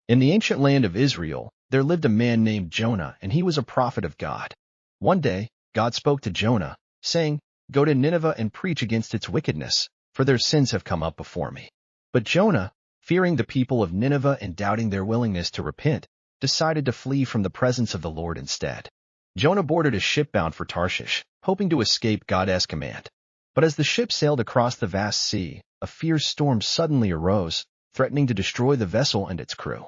In the ancient land of Israel, there lived a man named Jonah, and he was a prophet of God. One day, God spoke to Jonah, saying, "Go to Nineveh and preach against its wickedness, for their sins have come up before me." But Jonah, fearing the people of Nineveh and doubting their willingness to repent, decided to flee from the presence of the Lord instead. Jonah boarded a ship bound for Tarshish, hoping to escape God's command. But as the ship sailed across the vast sea, a fierce storm suddenly arose, threatening to destroy the vessel and its crew.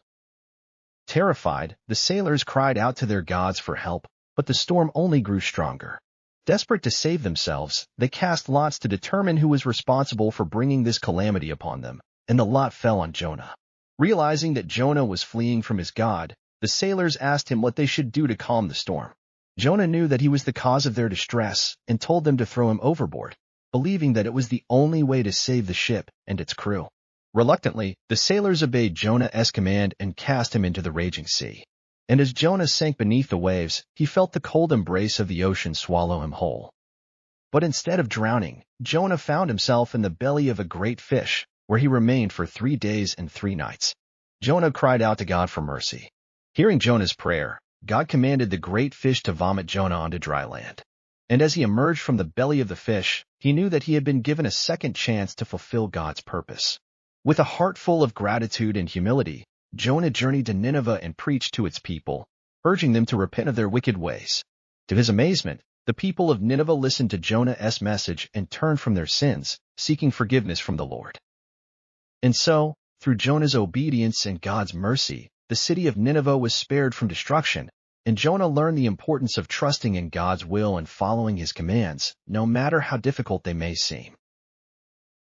Terrified, the sailors cried out to their gods for help, but the storm only grew stronger. Desperate to save themselves, they cast lots to determine who was responsible for bringing this calamity upon them, and the lot fell on Jonah. Realizing that Jonah was fleeing from his God, the sailors asked him what they should do to calm the storm. Jonah knew that he was the cause of their distress and told them to throw him overboard, believing that it was the only way to save the ship and its crew. Reluctantly, the sailors obeyed Jonah's command and cast him into the raging sea. And as Jonah sank beneath the waves, he felt the cold embrace of the ocean swallow him whole. But instead of drowning, Jonah found himself in the belly of a great fish, where he remained for 3 days and 3 nights. Jonah cried out to God for mercy. Hearing Jonah's prayer, God commanded the great fish to vomit Jonah onto dry land. And as he emerged from the belly of the fish, he knew that he had been given a second chance to fulfill God's purpose. With a heart full of gratitude and humility, Jonah journeyed to Nineveh and preached to its people, urging them to repent of their wicked ways. To his amazement, the people of Nineveh listened to Jonah's message and turned from their sins, seeking forgiveness from the Lord. And so, through Jonah's obedience and God's mercy, the city of Nineveh was spared from destruction, and Jonah learned the importance of trusting in God's will and following his commands, no matter how difficult they may seem.